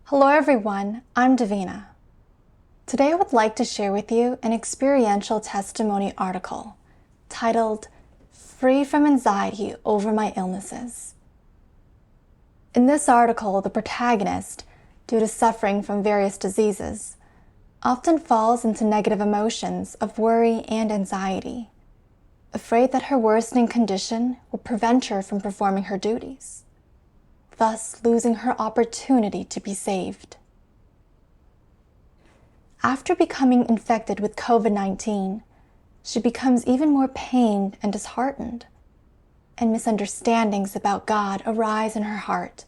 Hello everyone, I'm Davina. Today I would like to share with you an experiential testimony article titled Free from Anxiety Over My Illnesses. In this article, the protagonist, due to suffering from various diseases, often falls into negative emotions of worry and anxiety, afraid that her worsening condition will prevent her from performing her duties, thus losing her opportunity to be saved. After becoming infected with COVID-19, she becomes even more pained and disheartened, and misunderstandings about God arise in her heart,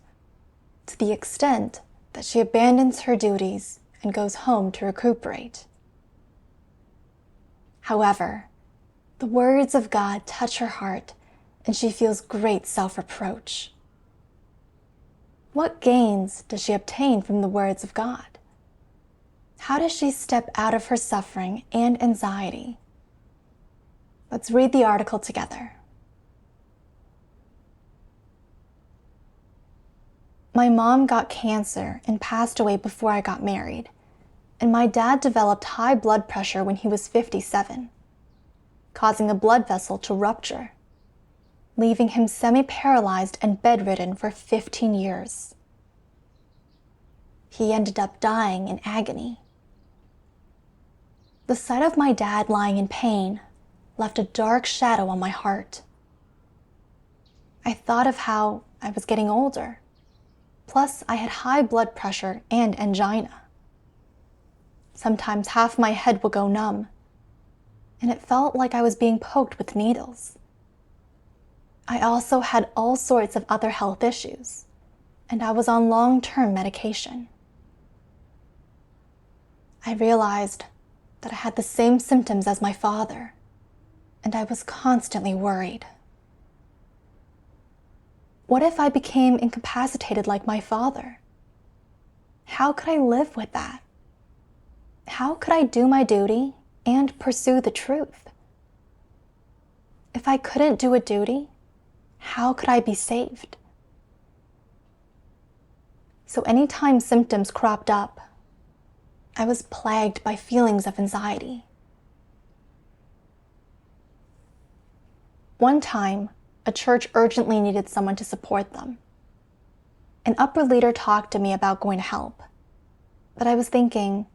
to the extent that she abandons her duties and goes home to recuperate. However, the words of God touch her heart, and she feels great self-reproach. What gains does she obtain from the words of God? How does she step out of her suffering and anxiety? Let's read the article together. My mom got cancer and passed away before I got married, and my dad developed high blood pressure when he was 57, causing a blood vessel to rupture, leaving him semi-paralyzed and bedridden for 15 years. He ended up dying in agony. The sight of my dad lying in pain left a dark shadow on my heart. I thought of how I was getting older, plus I had high blood pressure and angina. Sometimes half my head would go numb, and it felt like I was being poked with needles. I also had all sorts of other health issues, and I was on long-term medication. I realized that I had the same symptoms as my father, and I was constantly worried. What if I became incapacitated like my father? How could I live with that? How could I do my duty and pursue the truth? If I couldn't do a duty, how could I be saved? So anytime symptoms cropped up, I was plagued by feelings of anxiety. One time, a church urgently needed someone to support them. An upper leader talked to me about going to help, but I was thinking,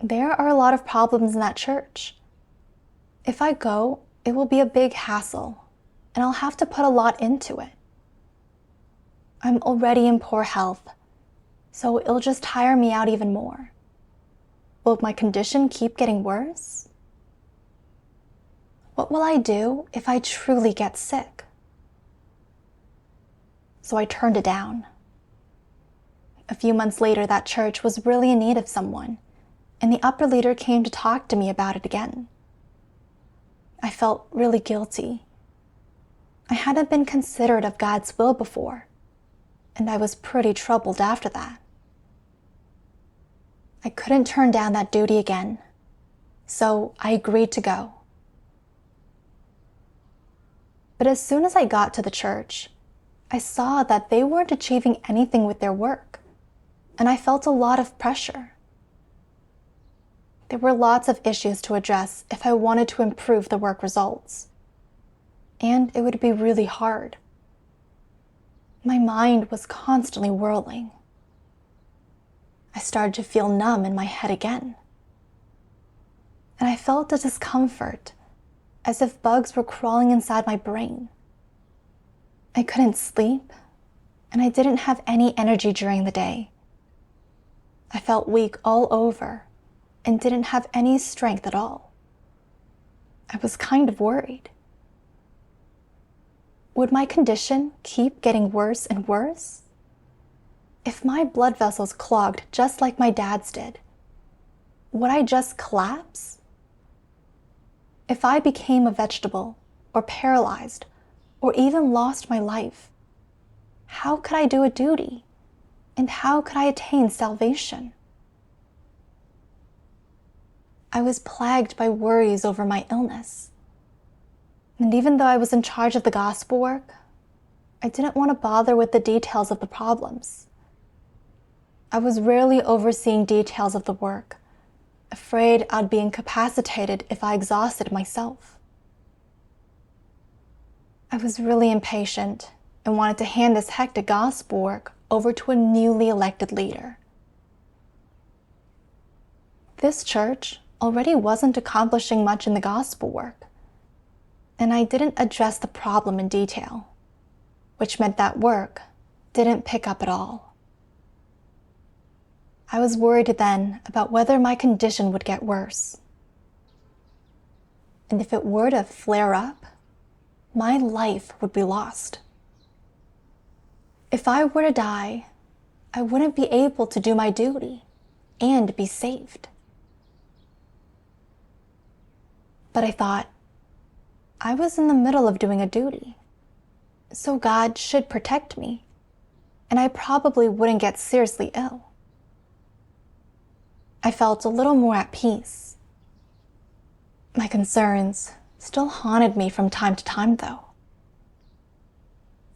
there are a lot of problems in that church. If I go, it will be a big hassle, and I'll have to put a lot into it. I'm already in poor health, so it'll just tire me out even more. Will my condition keep getting worse? What will I do if I truly get sick? So I turned it down. A few months later, that church was really in need of someone, and the upper leader came to talk to me about it again. I felt really guilty. I hadn't been considerate of God's will before, and I was pretty troubled after that. I couldn't turn down that duty again, so I agreed to go. But as soon as I got to the church, I saw that they weren't achieving anything with their work, and I felt a lot of pressure. There were lots of issues to address if I wanted to improve the work results, and it would be really hard. My mind was constantly whirling. I started to feel numb in my head again. And I felt a discomfort, as if bugs were crawling inside my brain. I couldn't sleep, and I didn't have any energy during the day. I felt weak all over and didn't have any strength at all. I was kind of worried. Would my condition keep getting worse and worse? If my blood vessels clogged just like my dad's did, would I just collapse? If I became a vegetable, or paralyzed, or even lost my life, how could I do a duty? And how could I attain salvation? I was plagued by worries over my illness. And even though I was in charge of the gospel work, I didn't want to bother with the details of the problems. I was rarely overseeing details of the work, afraid I'd be incapacitated if I exhausted myself. I was really impatient and wanted to hand this hectic gospel work over to a newly elected leader. This church already wasn't accomplishing much in the gospel work, and I didn't address the problem in detail, which meant that work didn't pick up at all. I was worried then about whether my condition would get worse. And if it were to flare up, my life would be lost. If I were to die, I wouldn't be able to do my duty and be saved. But I thought, I was in the middle of doing a duty, so God should protect me, and I probably wouldn't get seriously ill. I felt a little more at peace. My concerns still haunted me from time to time, though,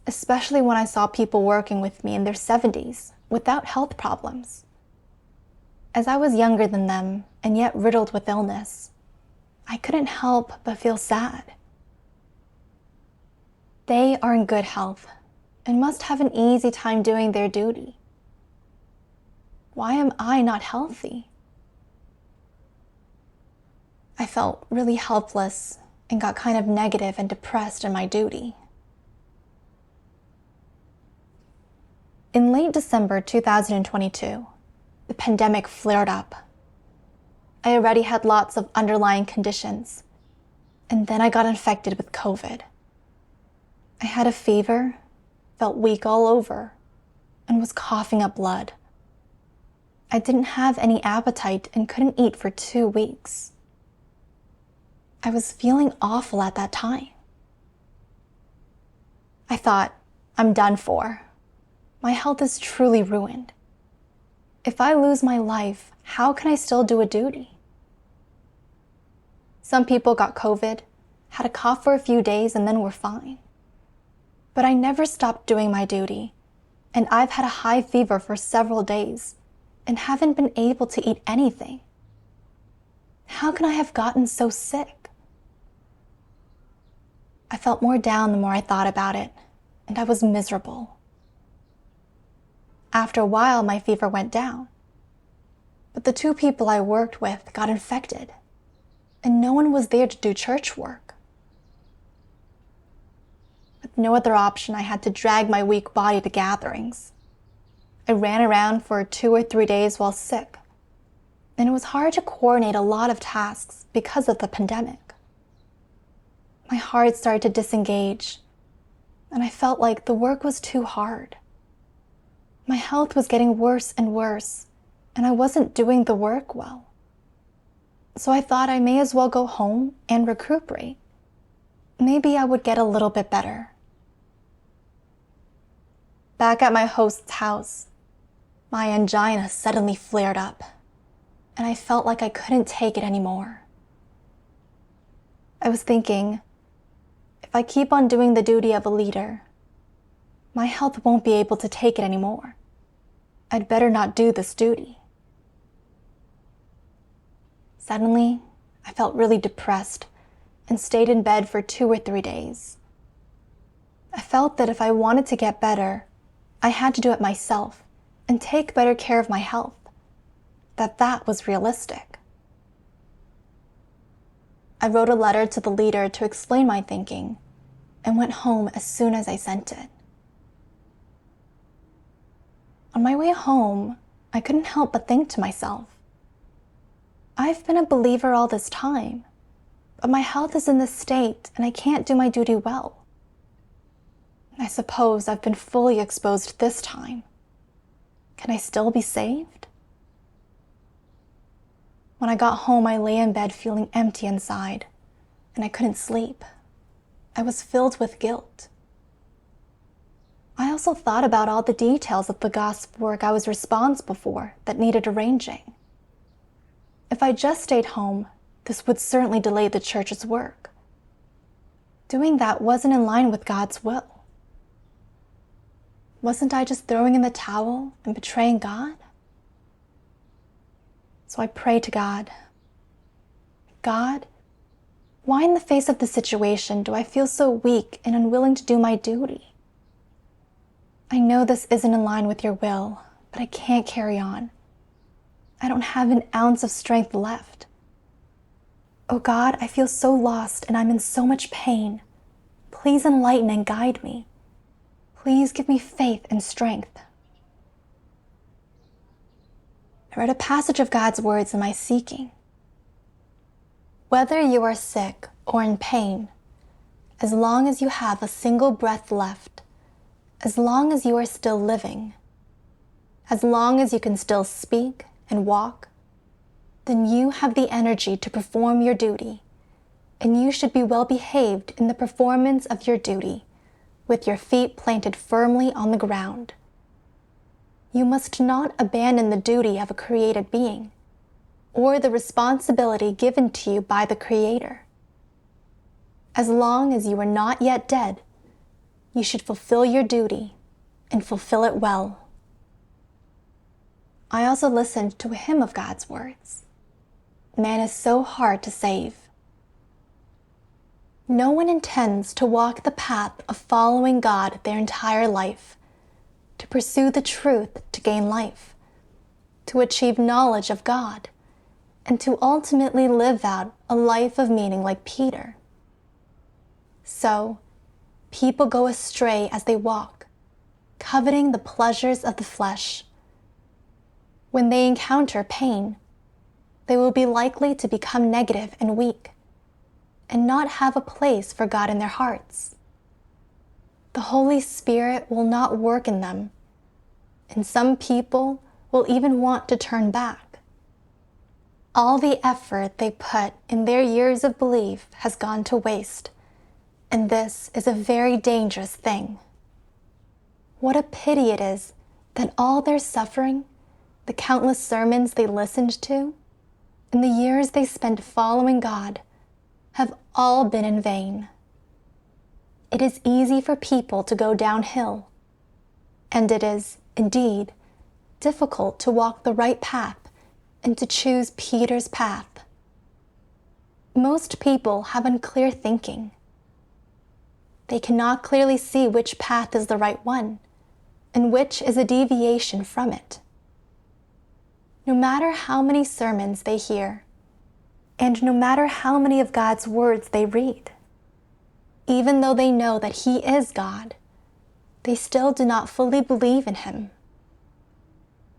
especially when I saw people working with me in their 70s without health problems. As I was younger than them and yet riddled with illness, I couldn't help but feel sad. They are in good health and must have an easy time doing their duty. Why am I not healthy? I felt really helpless and got kind of negative and depressed in my duty. In late December 2022, the pandemic flared up. I already had lots of underlying conditions, and then I got infected with COVID. I had a fever, felt weak all over, and was coughing up blood. I didn't have any appetite and couldn't eat for 2 weeks. I was feeling awful at that time. I thought, I'm done for. My health is truly ruined. If I lose my life, how can I still do a duty? Some people got COVID, had a cough for a few days, and then were fine. But I never stopped doing my duty, and I've had a high fever for several days and haven't been able to eat anything. How can I have gotten so sick? I felt more down the more I thought about it, and I was miserable. After a while, my fever went down, but the 2 people I worked with got infected, and no one was there to do church work. With no other option, I had to drag my weak body to gatherings. I ran around for 2 or 3 days while sick, and it was hard to coordinate a lot of tasks because of the pandemic. My heart started to disengage, and I felt like the work was too hard. My health was getting worse and worse, and I wasn't doing the work well. So I thought I may as well go home and recuperate. Maybe I would get a little bit better. Back at my host's house, my angina suddenly flared up, and I felt like I couldn't take it anymore. I was thinking, if I keep on doing the duty of a leader, my health won't be able to take it anymore. I'd better not do this duty. Suddenly, I felt really depressed and stayed in bed for 2 or 3 days. I felt that if I wanted to get better, I had to do it myself and take better care of my health, that was realistic. I wrote a letter to the leader to explain my thinking and went home as soon as I sent it. On my way home, I couldn't help but think to myself, I've been a believer all this time, but my health is in this state and I can't do my duty well. I suppose I've been fully exposed this time. Can I still be saved? When I got home, I lay in bed feeling empty inside, and I couldn't sleep. I was filled with guilt. I also thought about all the details of the gospel work I was responsible for that needed arranging. If I just stayed home, this would certainly delay the church's work. Doing that wasn't in line with God's will. Wasn't I just throwing in the towel and betraying God? So I pray to God, God, why in the face of the situation do I feel so weak and unwilling to do my duty? I know this isn't in line with your will, but I can't carry on. I don't have an ounce of strength left. Oh God, I feel so lost and I'm in so much pain. Please enlighten and guide me. Please give me faith and strength. I read a passage of God's words in my seeking. Whether you are sick or in pain, as long as you have a single breath left, as long as you are still living, as long as you can still speak and walk, then you have the energy to perform your duty, and you should be well behaved in the performance of your duty, with your feet planted firmly on the ground. You must not abandon the duty of a created being, or the responsibility given to you by the Creator. As long as you are not yet dead, you should fulfill your duty and fulfill it well. I also listened to a hymn of God's words. Man is so hard to save. No one intends to walk the path of following God their entire life, to pursue the truth to gain life, to achieve knowledge of God, and to ultimately live out a life of meaning like Peter. So, people go astray as they walk, coveting the pleasures of the flesh. When they encounter pain, they will be likely to become negative and weak, and not have a place for God in their hearts. The Holy Spirit will not work in them, and some people will even want to turn back. All the effort they put in their years of belief has gone to waste, and this is a very dangerous thing. What a pity it is that all their suffering, the countless sermons they listened to, and the years they spent following God have all been in vain. It is easy for people to go downhill, and it is, indeed, difficult to walk the right path and to choose Peter's path. Most people have unclear thinking. They cannot clearly see which path is the right one, and which is a deviation from it. No matter how many sermons they hear, and no matter how many of God's words they read, even though they know that He is God, they still do not fully believe in Him.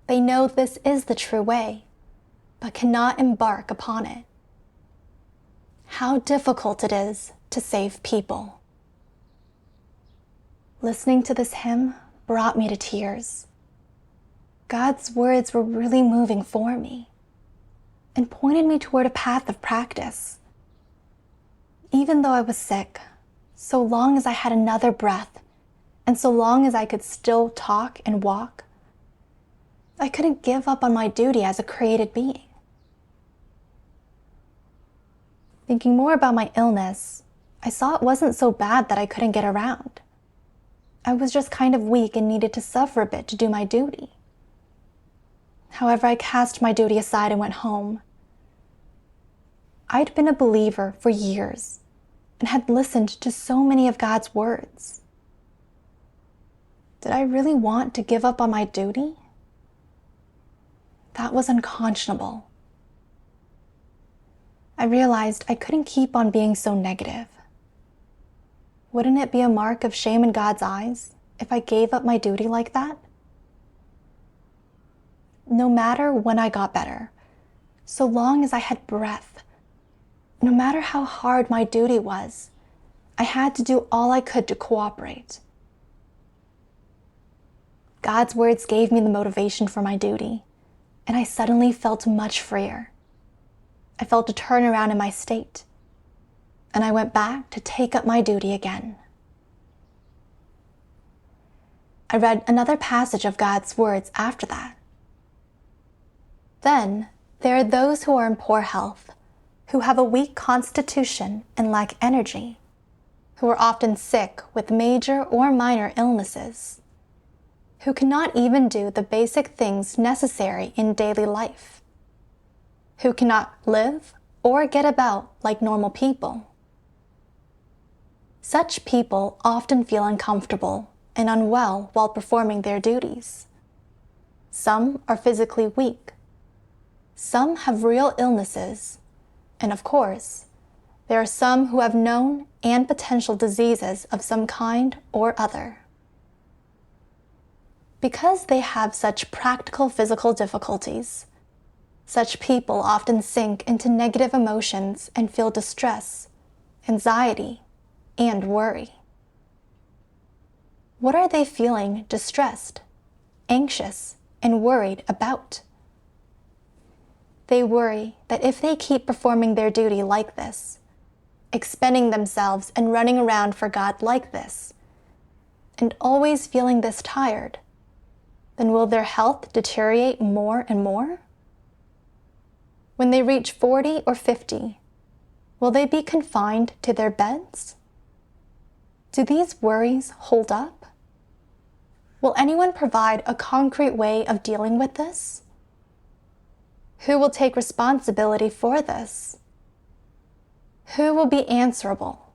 They know this is the true way, but cannot embark upon it. How difficult it is to save people. Listening to this hymn brought me to tears. God's words were really moving for me and pointed me toward a path of practice. Even though I was sick, so long as I had another breath, and so long as I could still talk and walk, I couldn't give up on my duty as a created being. Thinking more about my illness, I saw it wasn't so bad that I couldn't get around. I was just kind of weak and needed to suffer a bit to do my duty. However, I cast my duty aside and went home. I'd been a believer for years and had listened to so many of God's words. Did I really want to give up on my duty? That was unconscionable. I realized I couldn't keep on being so negative. Wouldn't it be a mark of shame in God's eyes if I gave up my duty like that? No matter when I got better, so long as I had breath, no matter how hard my duty was, I had to do all I could to cooperate. God's words gave me the motivation for my duty, and I suddenly felt much freer. I felt a turnaround in my state, and I went back to take up my duty again. I read another passage of God's words after that. Then there are those who are in poor health, who have a weak constitution and lack energy, who are often sick with major or minor illnesses, who cannot even do the basic things necessary in daily life. who cannot live or get about like normal people. Such people often feel uncomfortable and unwell while performing their duties. Some are physically weak. Some have real illnesses. And of course, there are some who have known and potential diseases of some kind or other. Because they have such practical physical difficulties, such people often sink into negative emotions and feel distress, anxiety, and worry. What are they feeling distressed, anxious, and worried about? They worry that if they keep performing their duty like this, expending themselves and running around for God like this, and always feeling this tired, then will their health deteriorate more and more? When they reach 40 or 50, will they be confined to their beds? Do these worries hold up? Will anyone provide a concrete way of dealing with this? Who will take responsibility for this? Who will be answerable?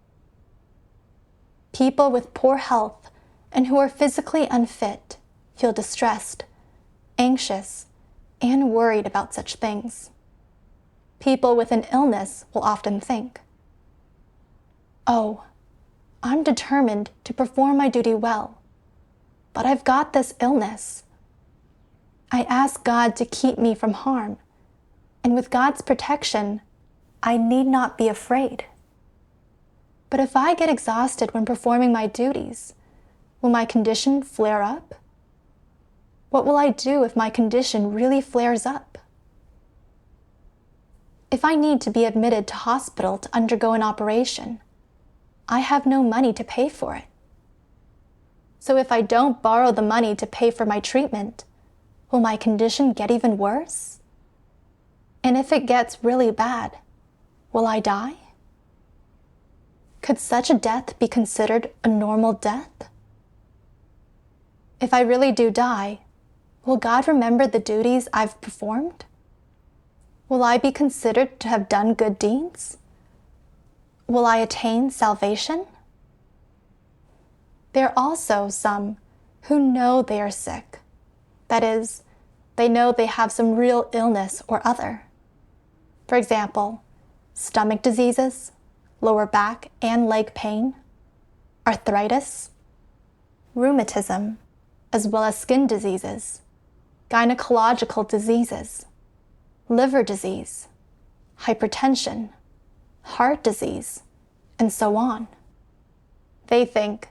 People with poor health and who are physically unfit feel distressed, anxious, and worried about such things. People with an illness will often think, "Oh, I'm determined to perform my duty well, but I've got this illness. I ask God to keep me from harm, and with God's protection, I need not be afraid. But if I get exhausted when performing my duties, will my condition flare up? What will I do if my condition really flares up? If I need to be admitted to hospital to undergo an operation, I have no money to pay for it. So if I don't borrow the money to pay for my treatment, will my condition get even worse? And if it gets really bad, will I die? Could such a death be considered a normal death? If I really do die, will God remember the duties I've performed? Will I be considered to have done good deeds? Will I attain salvation? There are also some who know they are sick. That is, they know they have some real illness or other. For example, stomach diseases, lower back and leg pain, arthritis, rheumatism, as well as skin diseases, gynecological diseases, liver disease, hypertension, heart disease, and so on. They think,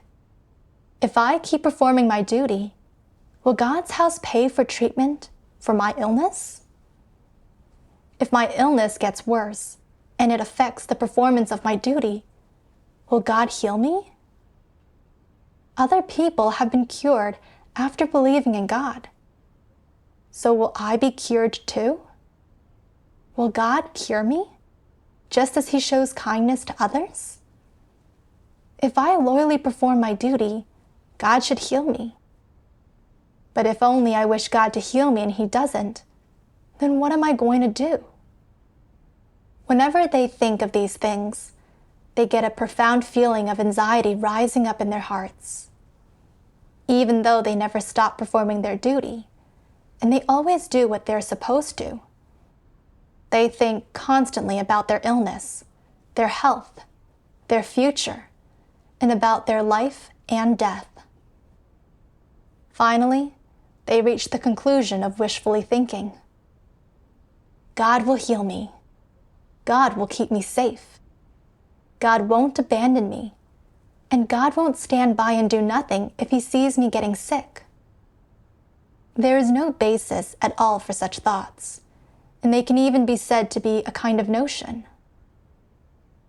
if I keep performing my duty, will God's house pay for treatment for my illness? If my illness gets worse and it affects the performance of my duty, will God heal me? Other people have been cured after believing in God. So will I be cured too? Will God cure me, just as He shows kindness to others? If I loyally perform my duty, God should heal me. But if only I wish God to heal me and He doesn't, then what am I going to do? Whenever they think of these things, they get a profound feeling of anxiety rising up in their hearts. Even though they never stop performing their duty, and they always do what they're supposed to, they think constantly about their illness, their health, their future, and about their life and death. Finally, they reach the conclusion of wishfully thinking, God will heal me. God will keep me safe. God won't abandon me. And God won't stand by and do nothing if He sees me getting sick. There is no basis at all for such thoughts, and they can even be said to be a kind of notion.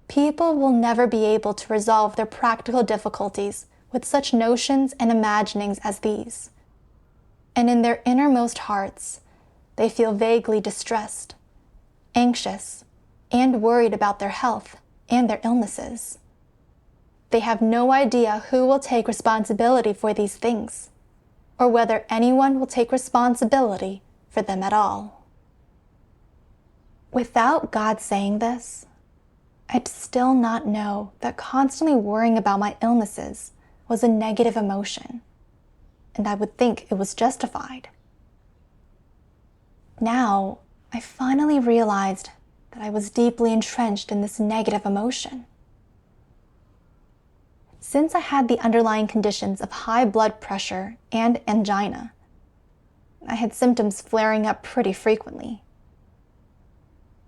People will never be able to resolve their practical difficulties with such notions and imaginings as these. And in their innermost hearts, they feel vaguely distressed, anxious, and worried about their health and their illnesses. They have no idea who will take responsibility for these things, or whether anyone will take responsibility for them at all. Without God saying this, I'd still not know that constantly worrying about my illnesses was a negative emotion, and I would think it was justified. Now, I finally realized that I was deeply entrenched in this negative emotion. Since I had the underlying conditions of high blood pressure and angina, I had symptoms flaring up pretty frequently.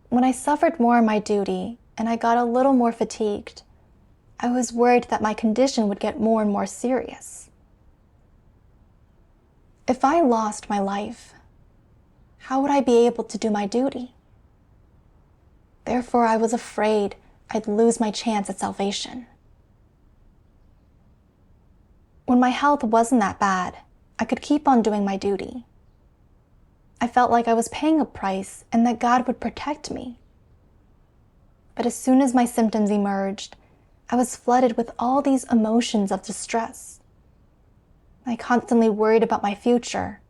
When I suffered more on my duty and I got a little more fatigued, I was worried that my condition would get more and more serious. If I lost my life, how would I be able to do my duty? Therefore, I was afraid I'd lose my chance at salvation. When my health wasn't that bad, I could keep on doing my duty. I felt like I was paying a price and that God would protect me. But as soon as my symptoms emerged, I was flooded with all these emotions of distress. I constantly worried about my future,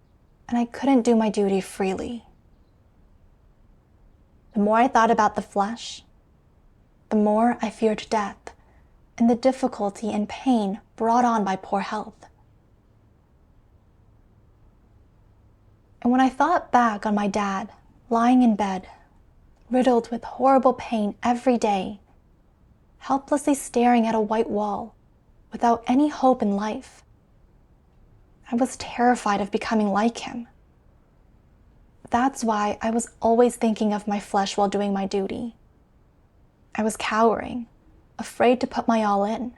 and I couldn't do my duty freely. The more I thought about the flesh, the more I feared death and the difficulty and pain brought on by poor health. And when I thought back on my dad lying in bed, riddled with horrible pain every day, helplessly staring at a white wall without any hope in life, I was terrified of becoming like him. That's why I was always thinking of my flesh while doing my duty. I was cowering, afraid to put my all in.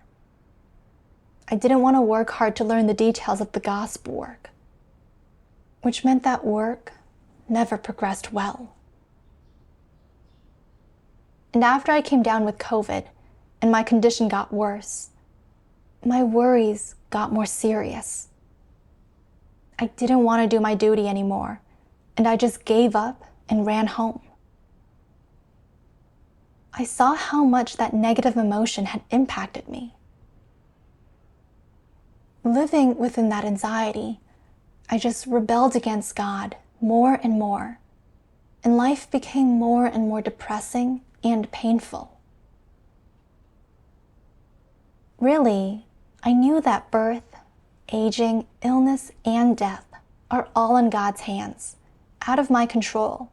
I didn't want to work hard to learn the details of the gospel work, which meant that work never progressed well. And after I came down with COVID and my condition got worse, my worries got more serious. I didn't want to do my duty anymore, and I just gave up and ran home. I saw how much that negative emotion had impacted me. Living within that anxiety, I just rebelled against God more and more, and life became more and more depressing and painful. Really, I knew that birth, aging, illness, and death are all in God's hands, out of my control,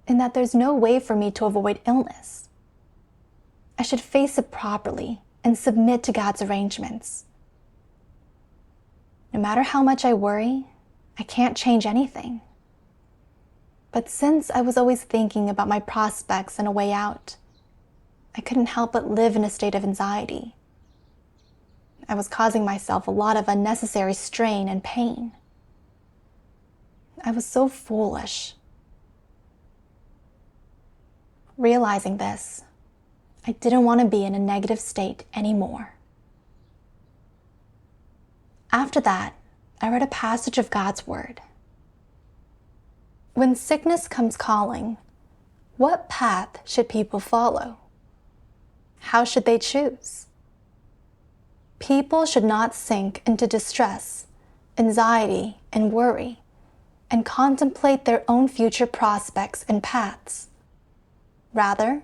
and that there's no way for me to avoid illness. I should face it properly and submit to God's arrangements. No matter how much I worry, I can't change anything. But since I was always thinking about my prospects and a way out, I couldn't help but live in a state of anxiety. I was causing myself a lot of unnecessary strain and pain. I was so foolish. Realizing this, I didn't want to be in a negative state anymore. After that, I read a passage of God's Word. When sickness comes calling, what path should people follow? How should they choose? People should not sink into distress, anxiety, and worry, and contemplate their own future prospects and paths. Rather,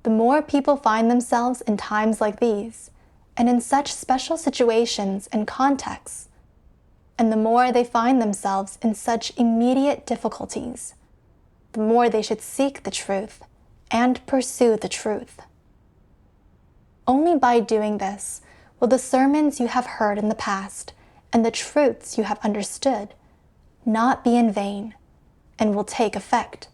the more people find themselves in times like these, and in such special situations and contexts, and the more they find themselves in such immediate difficulties, the more they should seek the truth and pursue the truth. Only by doing this will the sermons you have heard in the past and the truths you have understood not be in vain and will take effect.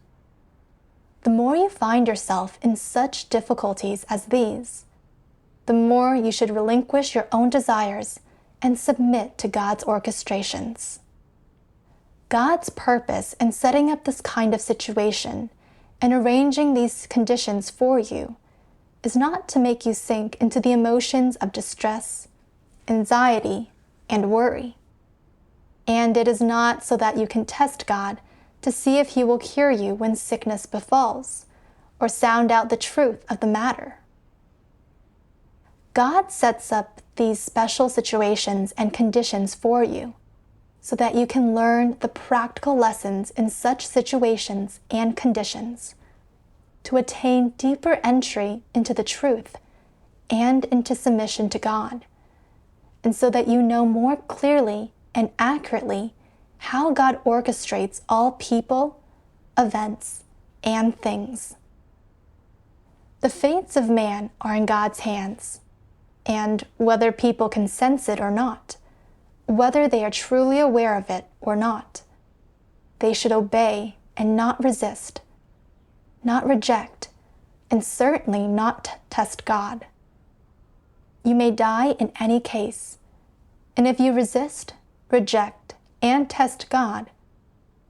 The more you find yourself in such difficulties as these, the more you should relinquish your own desires and submit to God's orchestrations. God's purpose in setting up this kind of situation and arranging these conditions for you is not to make you sink into the emotions of distress, anxiety, and worry. And it is not so that you can test God to see if He will cure you when sickness befalls, or sound out the truth of the matter. God sets up these special situations and conditions for you so that you can learn the practical lessons in such situations and conditions to attain deeper entry into the truth and into submission to God, and so that you know more clearly and accurately how God orchestrates all people, events, and things. The fates of man are in God's hands, and whether people can sense it or not, whether they are truly aware of it or not, they should obey and not resist, not reject, and certainly not test God. You may die in any case, and if you resist, reject, and test God,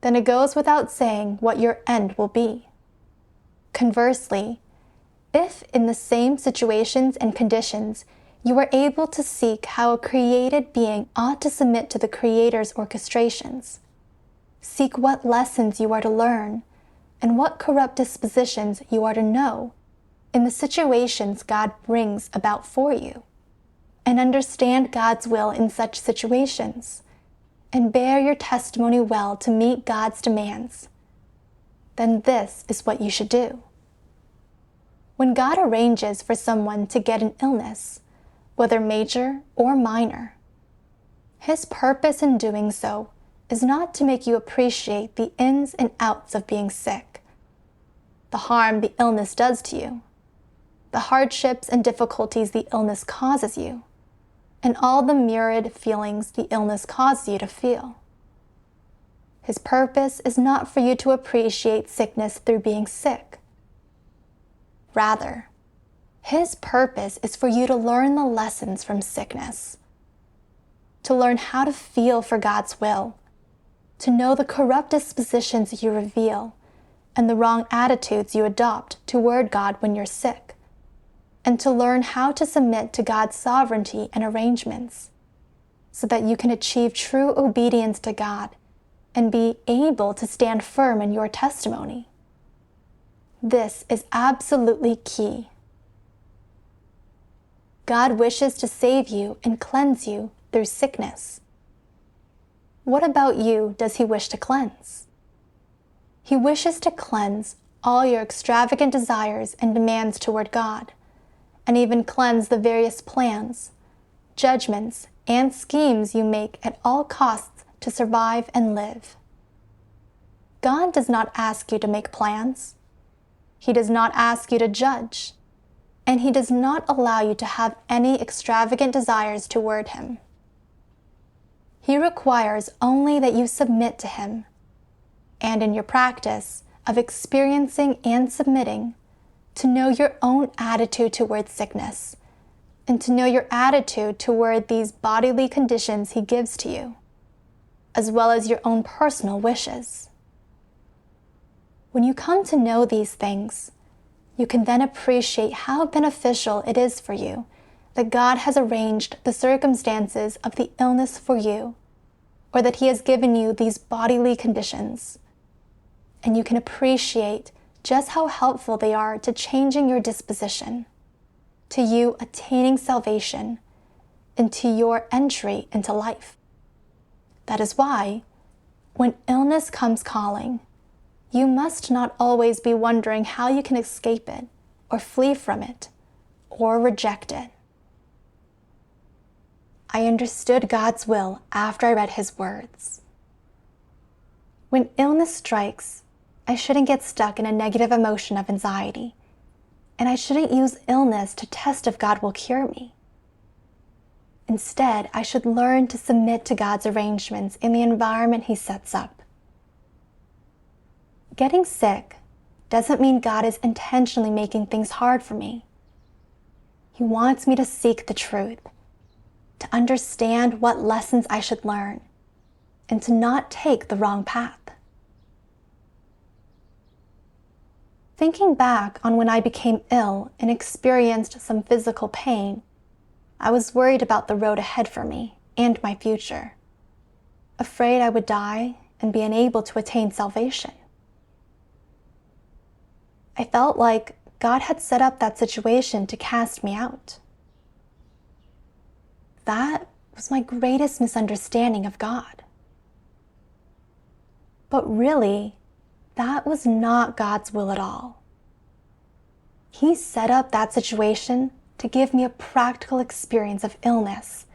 then it goes without saying what your end will be. Conversely, if in the same situations and conditions you are able to seek how a created being ought to submit to the Creator's orchestrations, seek what lessons you are to learn and what corrupt dispositions you are to know in the situations God brings about for you, and understand God's will in such situations, and bear your testimony well to meet God's demands, then this is what you should do. When God arranges for someone to get an illness, whether major or minor, His purpose in doing so is not to make you appreciate the ins and outs of being sick, the harm the illness does to you, the hardships and difficulties the illness causes you, and all the myriad feelings the illness causes you to feel. His purpose is not for you to appreciate sickness through being sick. Rather, His purpose is for you to learn the lessons from sickness, to learn how to feel for God's will, to know the corrupt dispositions you reveal and the wrong attitudes you adopt toward God when you're sick, and to learn how to submit to God's sovereignty and arrangements, so that you can achieve true obedience to God and be able to stand firm in your testimony. This is absolutely key. God wishes to save you and cleanse you through sickness. What about you does He wish to cleanse? He wishes to cleanse all your extravagant desires and demands toward God, and even cleanse the various plans, judgments, and schemes you make at all costs to survive and live. God does not ask you to make plans. He does not ask you to judge, and He does not allow you to have any extravagant desires toward Him. He requires only that you submit to Him, and in your practice of experiencing and submitting, to know your own attitude toward sickness, and to know your attitude toward these bodily conditions He gives to you, as well as your own personal wishes. When you come to know these things, you can then appreciate how beneficial it is for you that God has arranged the circumstances of the illness for you, or that He has given you these bodily conditions. And you can appreciate just how helpful they are to changing your disposition, to you attaining salvation, and to your entry into life. That is why, when illness comes calling, you must not always be wondering how you can escape it, or flee from it, or reject it. I understood God's will after I read His words. When illness strikes, I shouldn't get stuck in a negative emotion of anxiety, and I shouldn't use illness to test if God will cure me. Instead, I should learn to submit to God's arrangements in the environment He sets up. Getting sick doesn't mean God is intentionally making things hard for me. He wants me to seek the truth, to understand what lessons I should learn, and to not take the wrong path. Thinking back on when I became ill and experienced some physical pain, I was worried about the road ahead for me and my future, afraid I would die and be unable to attain salvation. I felt like God had set up that situation to cast me out. That was my greatest misunderstanding of God. But really, that was not God's will at all. He set up that situation to give me a practical experience of illness,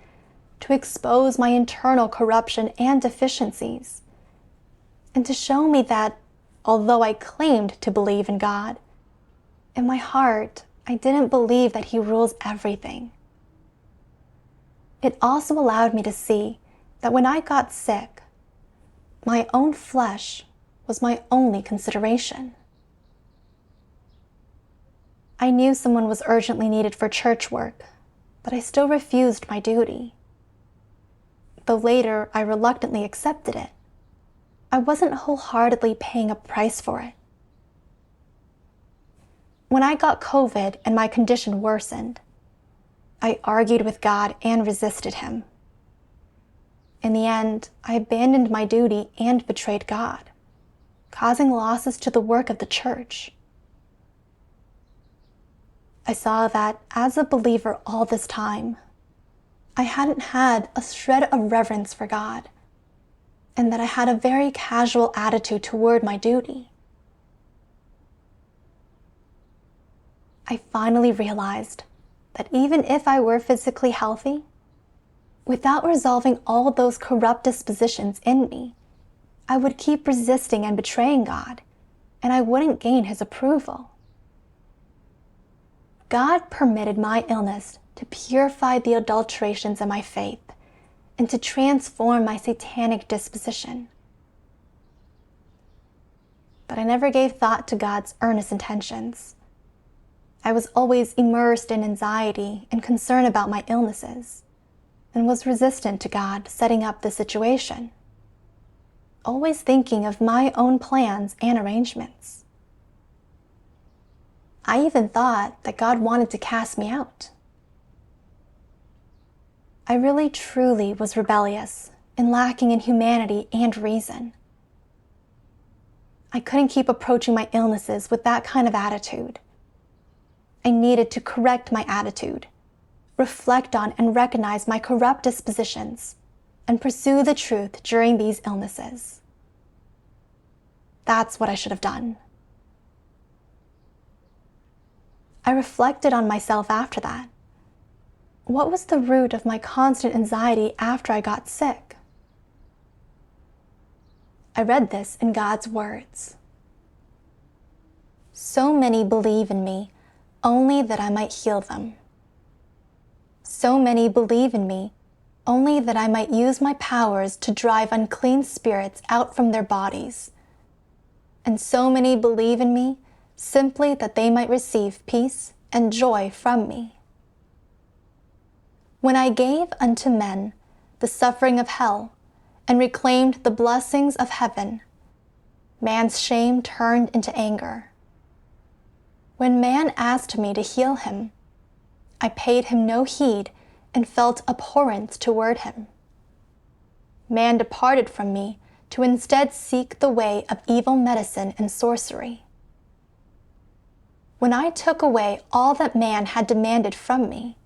to expose my internal corruption and deficiencies, and to show me that, although I claimed to believe in God, in my heart, I didn't believe that He rules everything. It also allowed me to see that when I got sick, my own flesh was my only consideration. I knew someone was urgently needed for church work, but I still refused my duty. Though later I reluctantly accepted it, I wasn't wholeheartedly paying a price for it. When I got COVID and my condition worsened, I argued with God and resisted Him. In the end, I abandoned my duty and betrayed God, causing losses to the work of the church. I saw that as a believer all this time, I hadn't had a shred of reverence for God, and that I had a very casual attitude toward my duty. I finally realized that even if I were physically healthy, without resolving all those corrupt dispositions in me, I would keep resisting and betraying God, and I wouldn't gain His approval. God permitted my illness to purify the adulterations of my faith and to transform my satanic disposition. But I never gave thought to God's earnest intentions. I was always immersed in anxiety and concern about my illnesses, and was resistant to God setting up the situation, always thinking of my own plans and arrangements. I even thought that God wanted to cast me out. I really truly was rebellious and lacking in humanity and reason. I couldn't keep approaching my illnesses with that kind of attitude. I needed to correct my attitude, reflect on and recognize my corrupt dispositions, and pursue the truth during these illnesses. That's what I should have done. I reflected on myself after that. What was the root of my constant anxiety after I got sick? I read this in God's words. So many believe in me only that I might heal them. So many believe in me only that I might use my powers to drive unclean spirits out from their bodies. And so many believe in me simply that they might receive peace and joy from me. When I gave unto men the suffering of hell and reclaimed the blessings of heaven, man's shame turned into anger. When man asked me to heal him, I paid him no heed and felt abhorrence toward him. Man departed from me to instead seek the way of evil medicine and sorcery. When I took away all that man had demanded from me,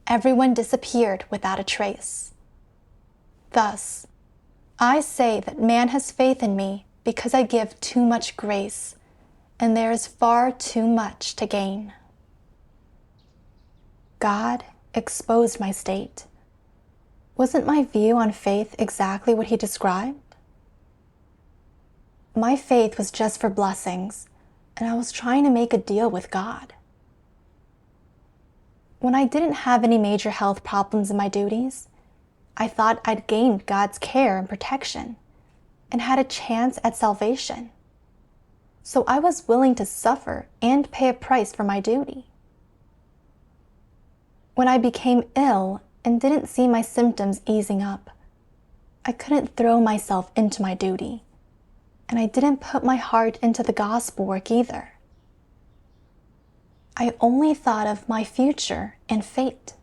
everyone disappeared without a trace. Thus, I say that man has faith in me because I give too much grace, and there is far too much to gain. God exposed my state. Wasn't my view on faith exactly what He described? My faith was just for blessings, and I was trying to make a deal with God. When I didn't have any major health problems in my duties, I thought I'd gained God's care and protection, and had a chance at salvation. So I was willing to suffer and pay a price for my duty. When I became ill and didn't see my symptoms easing up, I couldn't throw myself into my duty, and I didn't put my heart into the gospel work either. I only thought of my future and fate.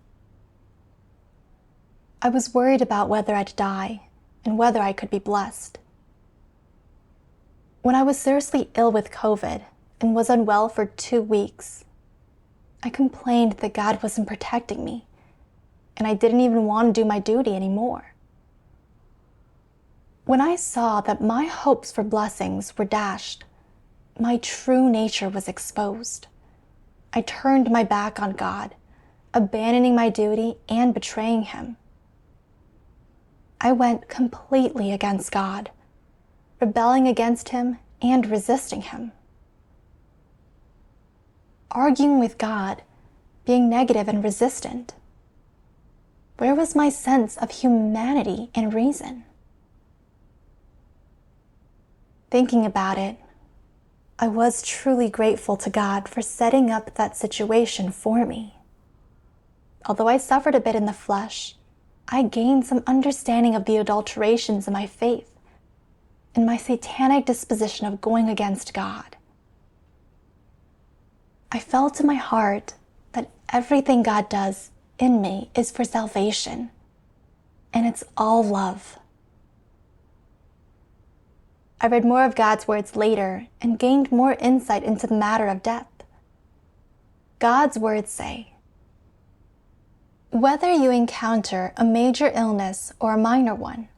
I was worried about whether I'd die and whether I could be blessed. When I was seriously ill with COVID and was unwell for 2 weeks, I complained that God wasn't protecting me, and I didn't even want to do my duty anymore. When I saw that my hopes for blessings were dashed, my true nature was exposed, I turned my back on God, abandoning my duty and betraying Him. I went completely against God, rebelling against Him and resisting Him. Arguing with God, being negative and resistant. Where was my sense of humanity and reason? Thinking about it, I was truly grateful to God for setting up that situation for me. Although I suffered a bit in the flesh, I gained some understanding of the adulterations in my faith and my satanic disposition of going against God. I felt in my heart that everything God does in me is for salvation, and it's all love. I read more of God's words later and gained more insight into the matter of death. God's words say, "Whether you encounter a major illness or a minor one,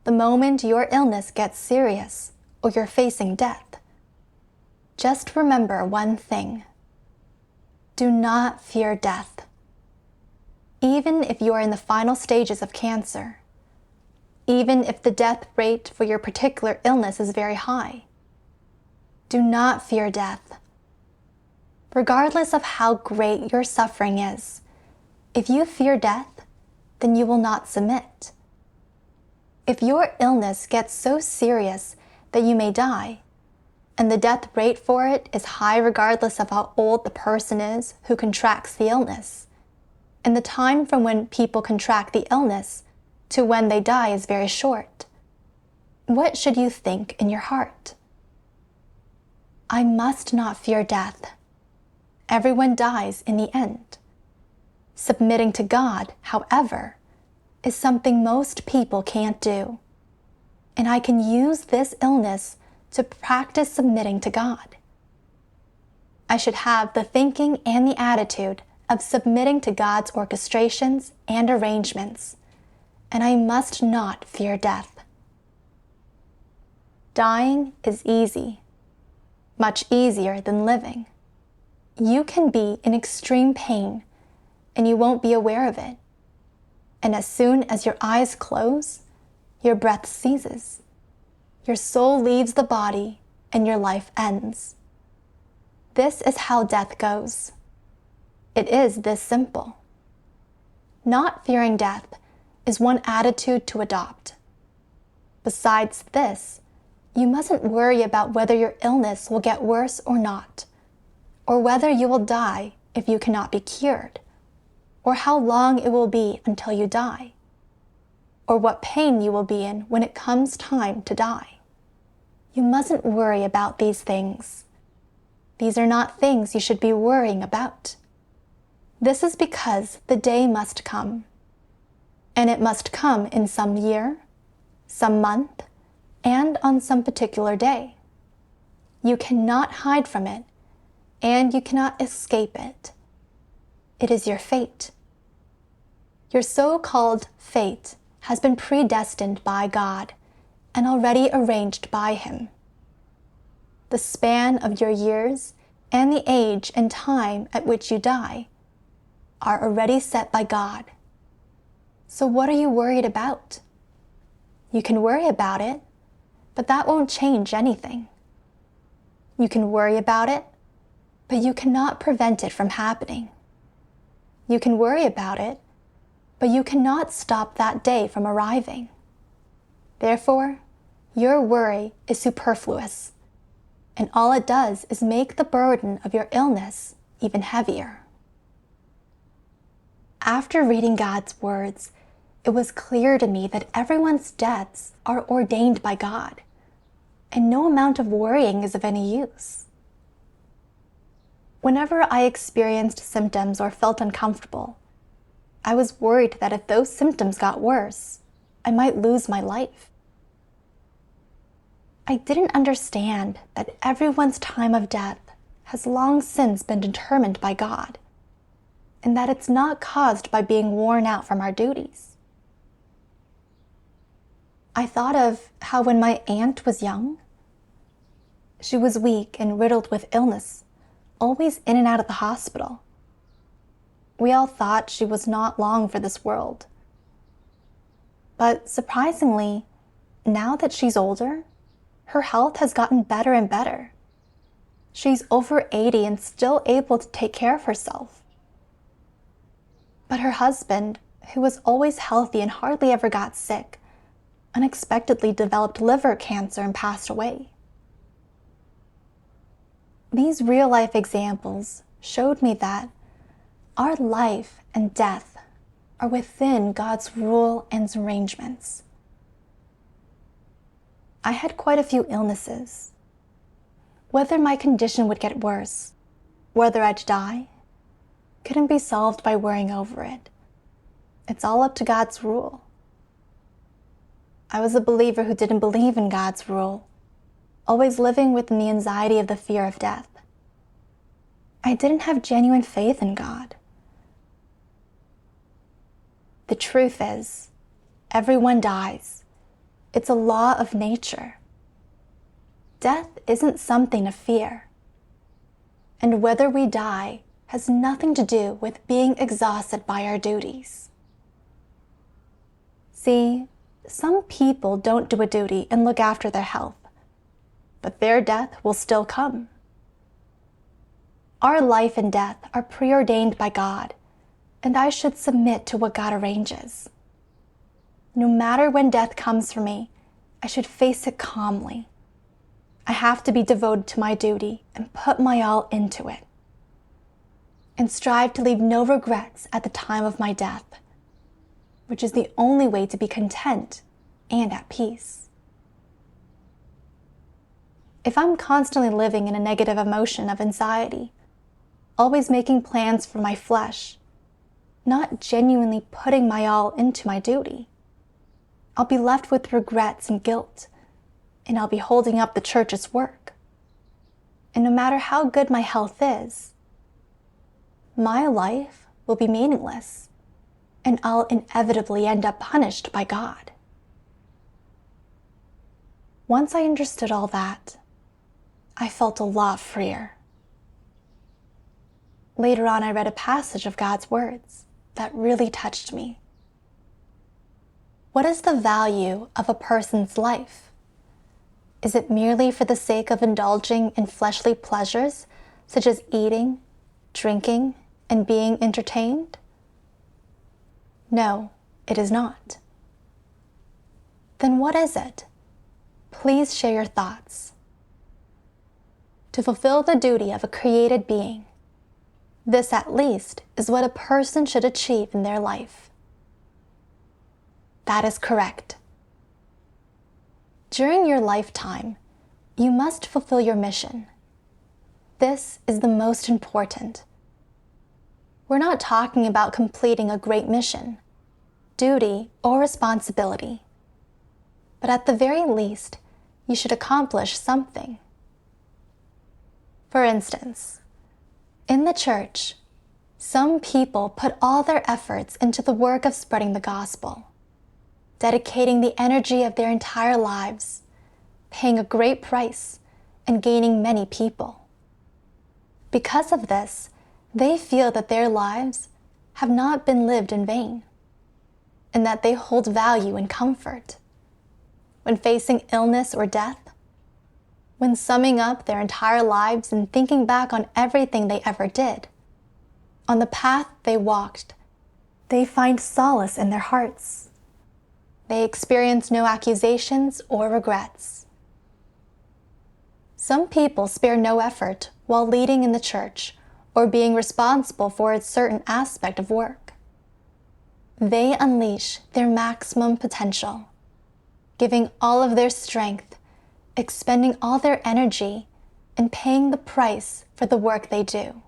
the moment your illness gets serious or you're facing death, just remember one thing. Do not fear death. Even if you are in the final stages of cancer, even if the death rate for your particular illness is very high, do not fear death. Regardless of how great your suffering is, if you fear death, then you will not submit. If your illness gets so serious that you may die, and the death rate for it is high regardless of how old the person is who contracts the illness, and the time from when people contract the illness to when they die is very short, what should you think in your heart? I must not fear death. Everyone dies in the end. Submitting to God, however, is something most people can't do, and I can use this illness to practice submitting to God. I should have the thinking and the attitude of submitting to God's orchestrations and arrangements, and I must not fear death. Dying is easy, much easier than living. You can be in extreme pain, and you won't be aware of it. And as soon as your eyes close, your breath ceases. Your soul leaves the body, and your life ends. This is how death goes. It is this simple. Not fearing death is one attitude to adopt. Besides this, you mustn't worry about whether your illness will get worse or not, or whether you will die if you cannot be cured, or how long it will be until you die, or what pain you will be in when it comes time to die. You mustn't worry about these things. These are not things you should be worrying about. This is because the day must come, and it must come in some year, some month, and on some particular day. You cannot hide from it, and you cannot escape it. It is your fate. Your so-called fate has been predestined by God and already arranged by Him. The span of your years and the age and time at which you die are already set by God. So what are you worried about? You can worry about it, but that won't change anything. You can worry about it, but you cannot prevent it from happening. You can worry about it, but you cannot stop that day from arriving. Therefore, your worry is superfluous, and all it does is make the burden of your illness even heavier. After reading God's words, it was clear to me that everyone's deaths are ordained by God, and no amount of worrying is of any use. Whenever I experienced symptoms or felt uncomfortable, I was worried that if those symptoms got worse, I might lose my life. I didn't understand that everyone's time of death has long since been determined by God, and that it's not caused by being worn out from our duties. I thought of how when my aunt was young, she was weak and riddled with illness, always in and out of the hospital. We all thought she was not long for this world. But surprisingly, now that she's older, her health has gotten better and better. She's over 80 and still able to take care of herself. But her husband, who was always healthy and hardly ever got sick, unexpectedly developed liver cancer and passed away. These real-life examples showed me that our life and death are within God's rule and arrangements. I had quite a few illnesses. Whether my condition would get worse, whether I'd die, couldn't be solved by worrying over it. It's all up to God's rule. I was a believer who didn't believe in God's rule, always living within the anxiety of the fear of death. I didn't have genuine faith in God. The truth is, everyone dies. It's a law of nature. Death isn't something to fear. And whether we die has nothing to do with being exhausted by our duties. See, some people don't do a duty and look after their health, but their death will still come. Our life and death are preordained by God, and I should submit to what God arranges. No matter when death comes for me, I should face it calmly. I have to be devoted to my duty and put my all into it, and strive to leave no regrets at the time of my death, which is the only way to be content and at peace. If I'm constantly living in a negative emotion of anxiety, always making plans for my flesh, not genuinely putting my all into my duty, I'll be left with regrets and guilt, and I'll be holding up the church's work. And no matter how good my health is, my life will be meaningless, and I'll inevitably end up punished by God. Once I understood all that, I felt a lot freer. Later on, I read a passage of God's words that really touched me. What is the value of a person's life? Is it merely for the sake of indulging in fleshly pleasures, such as eating, drinking, and being entertained? No, it is not. Then what is it? Please share your thoughts. To fulfill the duty of a created being, this at least is what a person should achieve in their life. That is correct. During your lifetime, you must fulfill your mission. This is the most important. We're not talking about completing a great mission, duty, or responsibility. But at the very least, you should accomplish something. For instance, in the church, some people put all their efforts into the work of spreading the gospel, dedicating the energy of their entire lives, paying a great price, and gaining many people. Because of this, they feel that their lives have not been lived in vain, and that they hold value and comfort. When facing illness or death, when summing up their entire lives and thinking back on everything they ever did, on the path they walked, they find solace in their hearts. They experience no accusations or regrets. Some people spare no effort while leading in the church or being responsible for a certain aspect of work. They unleash their maximum potential, giving all of their strength, expending all their energy, and paying the price for the work they do.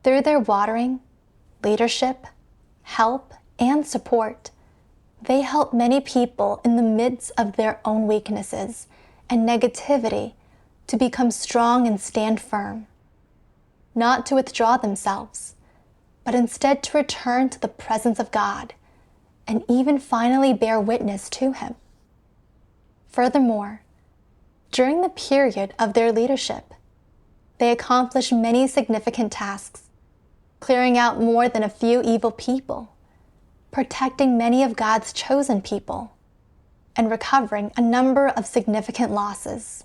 Through their watering, leadership, help, and support, they help many people in the midst of their own weaknesses and negativity to become strong and stand firm, not to withdraw themselves, but instead to return to the presence of God and even finally bear witness to Him. Furthermore, during the period of their leadership, They accomplish many significant tasks, clearing out more than a few evil people, protecting many of God's chosen people, and recovering a number of significant losses.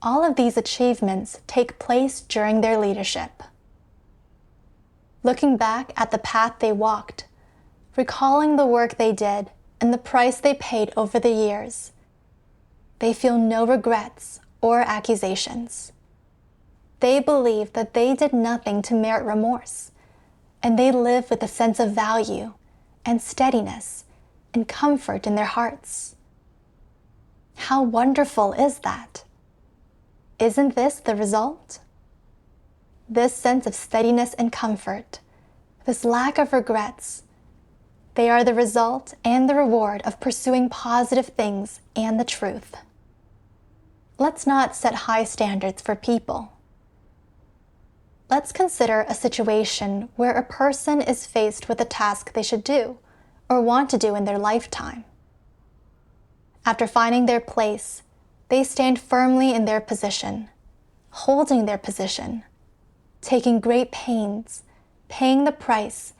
All of these achievements take place during their leadership. Looking back at the path they walked, recalling the work they did and the price they paid over the years, they feel no regrets or accusations. They believe that they did nothing to merit remorse, and they live with a sense of value and steadiness and comfort in their hearts. How wonderful is that? Isn't this the result? This sense of steadiness and comfort, this lack of regrets, they are the result and the reward of pursuing positive things and the truth. Let's not set high standards for people. Let's consider a situation where a person is faced with a task they should do or want to do in their lifetime. After finding their place, they stand firmly in their position, holding their position, taking great pains, paying the price,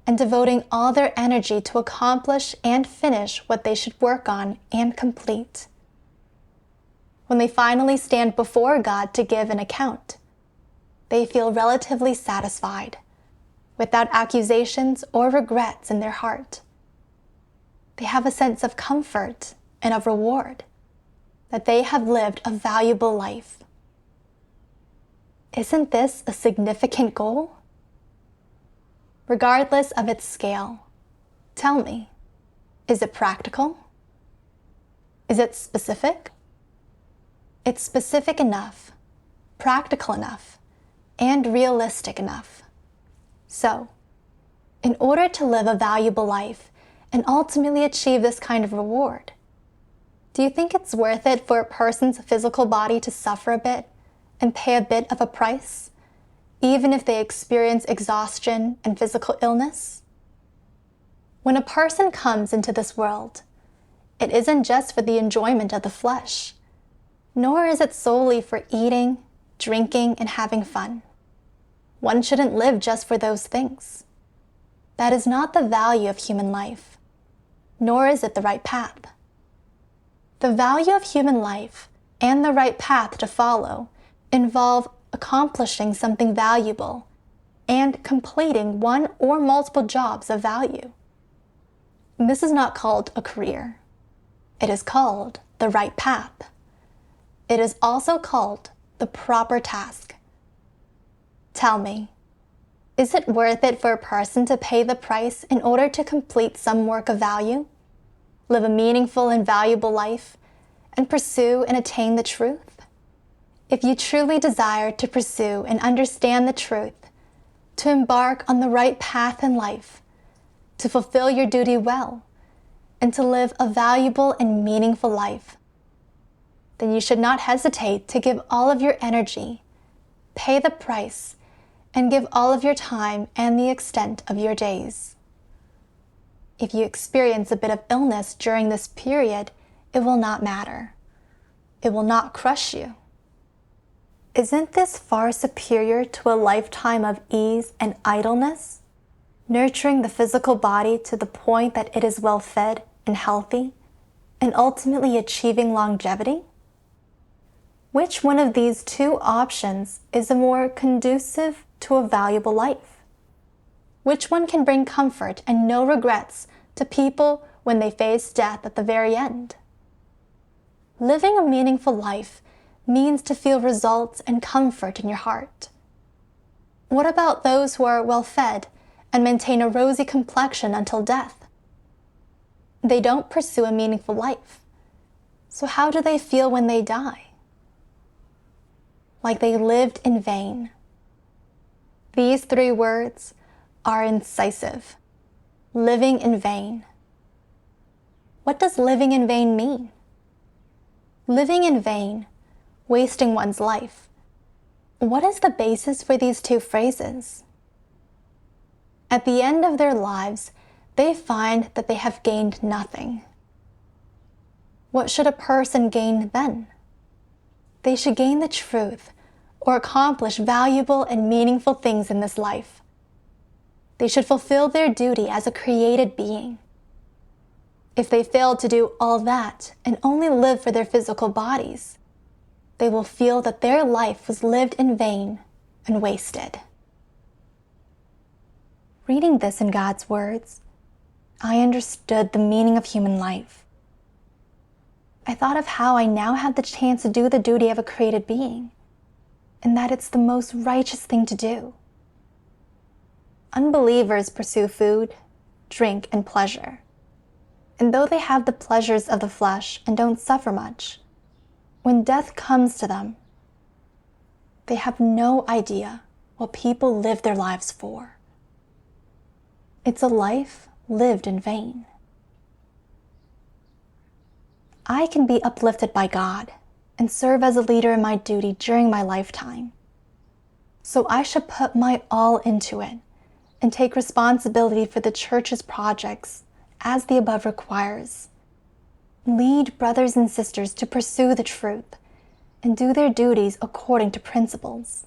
and devoting all their energy to accomplish and finish what they should work on and complete. When they finally stand before God to give an account, they feel relatively satisfied, without accusations or regrets in their heart. They have a sense of comfort and of reward, that they have lived a valuable life. Isn't this a significant goal? Regardless of its scale, tell me, is it practical? Is it specific? It's specific enough, practical enough, and realistic enough. So, in order to live a valuable life and ultimately achieve this kind of reward, do you think it's worth it for a person's physical body to suffer a bit and pay a bit of a price, even if they experience exhaustion and physical illness? When a person comes into this world, it isn't just for the enjoyment of the flesh, nor is it solely for eating, drinking, and having fun. One shouldn't live just for those things. That is not the value of human life, nor is it the right path. The value of human life and the right path to follow involve accomplishing something valuable and completing one or multiple jobs of value. This is not called a career. It is called the right path. It is also called the proper task. Tell me, is it worth it for a person to pay the price in order to complete some work of value, live a meaningful and valuable life, and pursue and attain the truth? If you truly desire to pursue and understand the truth, to embark on the right path in life, to fulfill your duty well, and to live a valuable and meaningful life, then you should not hesitate to give all of your energy, pay the price, and give all of your time and the extent of your days. If you experience a bit of illness during this period, it will not matter. It will not crush you. Isn't this far superior to a lifetime of ease and idleness, nurturing the physical body to the point that it is well fed and healthy, and ultimately achieving longevity? Which one of these two options is more conducive to a valuable life? Which one can bring comfort and no regrets to people when they face death at the very end? Living a meaningful life means to feel results and comfort in your heart. What about those who are well fed and maintain a rosy complexion until death? They don't pursue a meaningful life. So how do they feel when they die? Like they lived in vain. These three words are incisive. Living in vain. What does living in vain mean? Living in vain, wasting one's life. What is the basis for these two phrases? At the end of their lives, they find that they have gained nothing. What should a person gain then? They should gain the truth, or accomplish valuable and meaningful things in this life. They should fulfill their duty as a created being. If they fail to do all that and only live for their physical bodies, they will feel that their life was lived in vain and wasted. Reading this in God's words, I understood the meaning of human life. I thought of how I now had the chance to do the duty of a created being, and that it's the most righteous thing to do. Unbelievers pursue food, drink, and pleasure. And though they have the pleasures of the flesh and don't suffer much, when death comes to them, they have no idea what people live their lives for. It's a life lived in vain. I can be uplifted by God and serve as a leader in my duty during my lifetime. So I should put my all into it and take responsibility for the church's projects as the above requires. Lead brothers and sisters to pursue the truth and do their duties according to principles.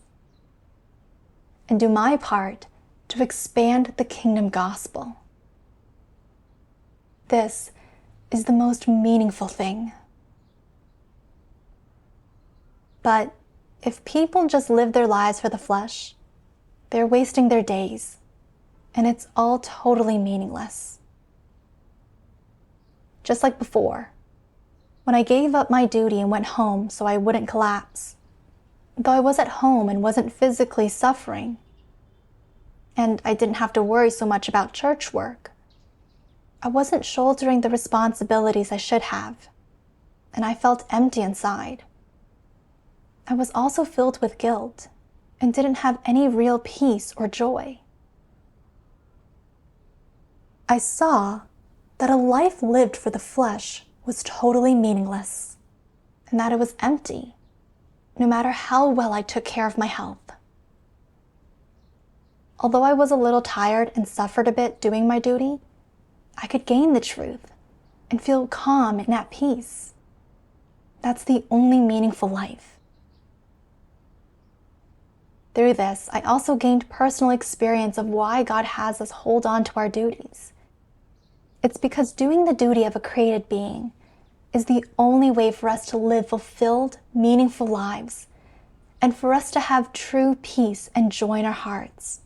And do my part to expand the kingdom gospel. This is the most meaningful thing. But if people just live their lives for the flesh, they're wasting their days, and it's all totally meaningless. Just like before, when I gave up my duty and went home so I wouldn't collapse, though I was at home and wasn't physically suffering, and I didn't have to worry so much about church work, I wasn't shouldering the responsibilities I should have, and I felt empty inside. I was also filled with guilt and didn't have any real peace or joy. I saw that a life lived for the flesh was totally meaningless, and that it was empty, no matter how well I took care of my health. Although I was a little tired and suffered a bit doing my duty, I could gain the truth and feel calm and at peace. That's the only meaningful life. Through this, I also gained personal experience of why God has us hold on to our duties. It's because doing the duty of a created being is the only way for us to live fulfilled, meaningful lives, and for us to have true peace and joy in our hearts.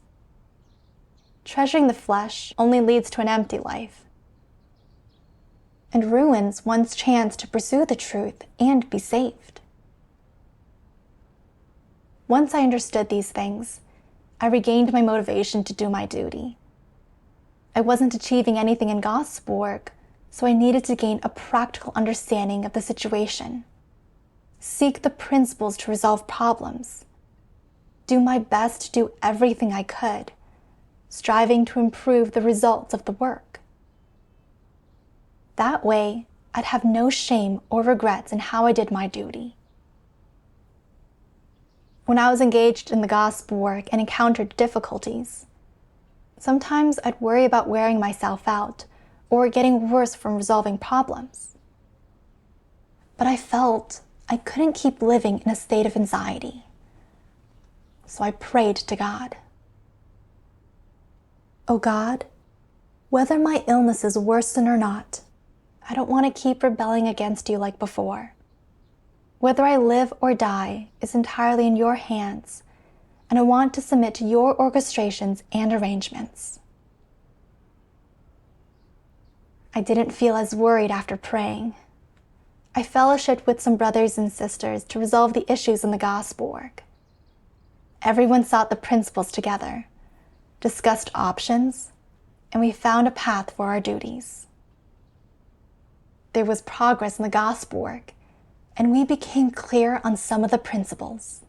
Treasuring the flesh only leads to an empty life, and ruins one's chance to pursue the truth and be saved. Once I understood these things, I regained my motivation to do my duty. I wasn't achieving anything in gospel work, so I needed to gain a practical understanding of the situation, seek the principles to resolve problems, do my best to do everything I could, striving to improve the results of the work. That way, I'd have no shame or regrets in how I did my duty. When I was engaged in the gospel work and encountered difficulties, sometimes I'd worry about wearing myself out or getting worse from resolving problems. But I felt I couldn't keep living in a state of anxiety. So I prayed to God. Oh God, whether my illness is worsened or not, I don't want to keep rebelling against you like before. Whether I live or die is entirely in your hands, and I want to submit to your orchestrations and arrangements. I didn't feel as worried after praying. I fellowshiped with some brothers and sisters to resolve the issues in the gospel work. Everyone sought the principles together, discussed options, and we found a path for our duties. There was progress in the gospel work, and we became clear on some of the principles.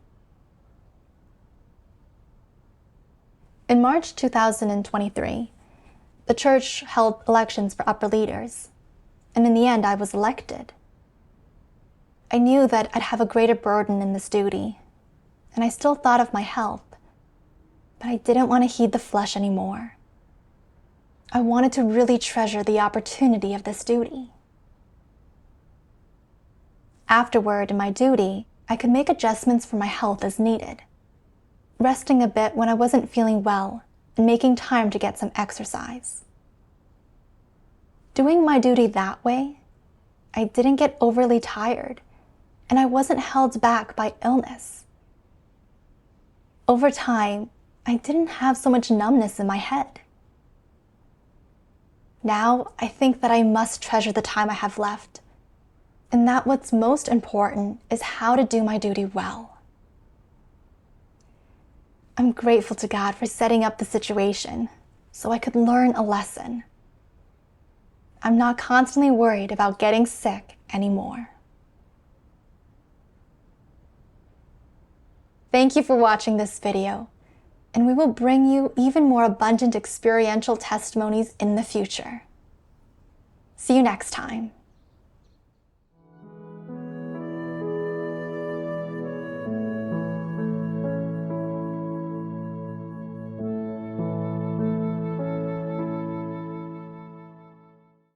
In March 2023, the church held elections for upper leaders, and in the end I was elected. I knew that I'd have a greater burden in this duty, and I still thought of my health, but I didn't want to heed the flesh anymore. I wanted to really treasure the opportunity of this duty. Afterward, in my duty, I could make adjustments for my health as needed, resting a bit when I wasn't feeling well and making time to get some exercise. Doing my duty that way, I didn't get overly tired, and I wasn't held back by illness. Over time, I didn't have so much numbness in my head. Now, I think that I must treasure the time I have left, and that what's most important is how to do my duty well. I'm grateful to God for setting up the situation so I could learn a lesson. I'm not constantly worried about getting sick anymore. Thank you for watching this video, and we will bring you even more abundant experiential testimonies in the future. See you next time.